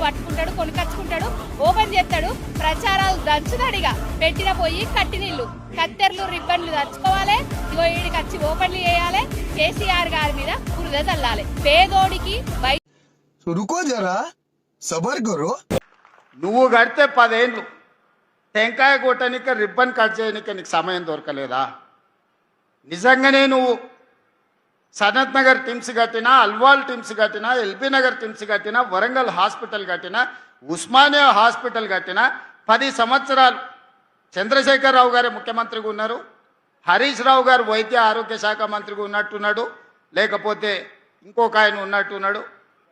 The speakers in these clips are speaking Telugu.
పట్టుకుంటాడు, కొనుకొచ్చుకుంటాడు, ఓపెన్ చేస్తాడు, ప్రచారాలు దంచుతాడు. ఇక పెట్టిన పోయి కట్టి నీళ్లు, కత్తెరలు, రిబ్బన్లు దంచుకోవాలి. ఇగో ఈడికి వచ్చి ఓపెన్లు చేయాలి. కేసీఆర్ గారి మీద బురద చల్లాలి. పేదోడికి రుకో జరా సబర్ కరో. నువ్వు కడితే 10 ఏళ్ళు టెంకాయ కొట్టనిక రిబ్బన్ కట్ చేయనిక నీకు సమయం దొరకలేదా? నిజంగానే నువ్వు సనత్ నగర్ టిమ్స్ కట్టినా, అల్వాల్ టిమ్స్ కట్టినా, ఎల్బీ నగర్ టిమ్స్ కట్టినా, వరంగల్ హాస్పిటల్ కట్టినా, ఉస్మానియా హాస్పిటల్ కట్టినా 10 సంవత్సరాలు చంద్రశేఖర్ రావు గారే ముఖ్యమంత్రిగా ఉన్నారు. హరీష్ రావు గారు వైద్య ఆరోగ్య శాఖ మంత్రిగా ఉన్నట్టున్నాడు, లేకపోతే ఇంకొక ఆయన ఉన్నట్టున్నాడు.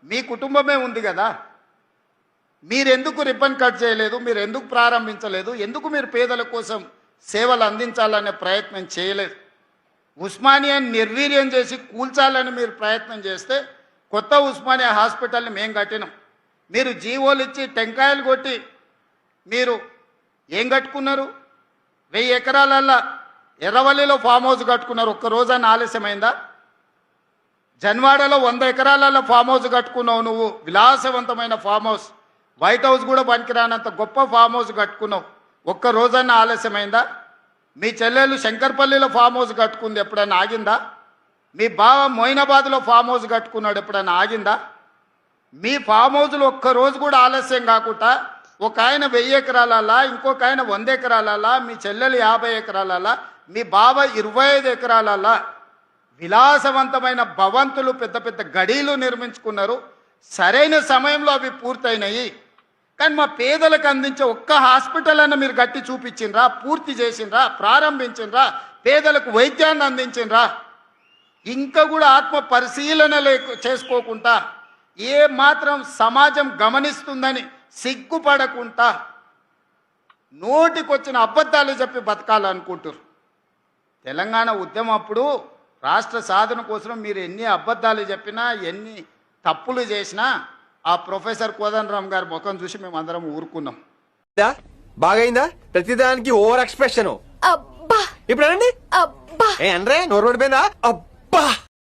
మీ కుటుంబమే ఉంది కదా, మీరెందుకు రిబ్బన్ కట్ చేయలేదు? మీరు ఎందుకు ప్రారంభించలేదు? ఎందుకు మీరు పేదల కోసం సేవలు అందించాలనే ప్రయత్నం చేయలేదు? ఉస్మానియాని నిర్వీర్యం చేసి కూల్చాలని మీరు ప్రయత్నం చేస్తే కొత్త ఉస్మానియా హాస్పిటల్ని మేము కట్టినాం. మీరు జీవోలు ఇచ్చి టెంకాయలు కొట్టి మీరు ఏం కట్టుకున్నారు? 1000 ఎకరాలల్లో ఎర్రవల్లిలో ఫామ్ హౌస్ కట్టుకున్నారు. ఒక్క రోజాన ఆలస్యమైందా? జన్వాడలో 100 ఎకరాలలో ఫామ్ హౌస్ కట్టుకున్నావు నువ్వు, విలాసవంతమైన ఫామ్ హౌస్. వైట్ హౌస్ కూడా పనికిరానంత గొప్ప ఫామ్ హౌస్ కట్టుకున్నావు. ఒక్క రోజన్నా ఆలస్యమైందా? మీ చెల్లెలు శంకర్పల్లిలో ఫామ్ హౌస్ కట్టుకుంది, ఎప్పుడైనా ఆగిందా? మీ బావ మొయినాబాద్లో ఫామ్ హౌస్ కట్టుకున్నాడు, ఎప్పుడైనా ఆగిందా? మీ ఫామ్ హౌస్లో ఒక్క రోజు కూడా ఆలస్యం కాకుండా ఒక ఆయన 1000 ఎకరాలలా, ఇంకొక ఆయన 100 ఎకరాలలా, మీ చెల్లెలు 50 ఎకరాలలా, మీ బావ 25 ఎకరాలలా విలాసవంతమైన భవంతులు, పెద్ద పెద్ద గడీలు నిర్మించుకున్నారు. సరైన సమయంలో అవి పూర్తయినాయి. కానీ మా పేదలకు అందించే ఒక్క హాస్పిటల్ అన్న మీరు కట్టి చూపించిండ్రా? పూర్తి చేసిండ్రా? ప్రారంభించిండ్రా? పేదలకు వైద్యాన్ని అందించిండ్రా? ఇంకా కూడా ఆత్మ పరిశీలన చేసుకోకుండా, ఏ మాత్రం సమాజం గమనిస్తుందని సిగ్గుపడకుండా నోటికొచ్చిన అబద్ధాలు చెప్పి బతకాలనుకుంటారు. తెలంగాణ ఉద్యమం అప్పుడు రాష్ట్ర సాధన కోసం మీరు ఎన్ని అబద్ధాలు చెప్పినా, ఎన్ని తప్పులు చేసినా ఆ ప్రొఫెసర్ కోదండరామ్ గారి ముఖం చూసి మేము అందరం ఊరుకున్నాం. బాగైందా? ప్రతిదానికి ఓవర్ ఎక్స్ప్రెషన్. అబ్బా ఇప్పుడు అనండి. అబ్బా ఏ అంటే నోరు పడిపోయిందా? అబ్బా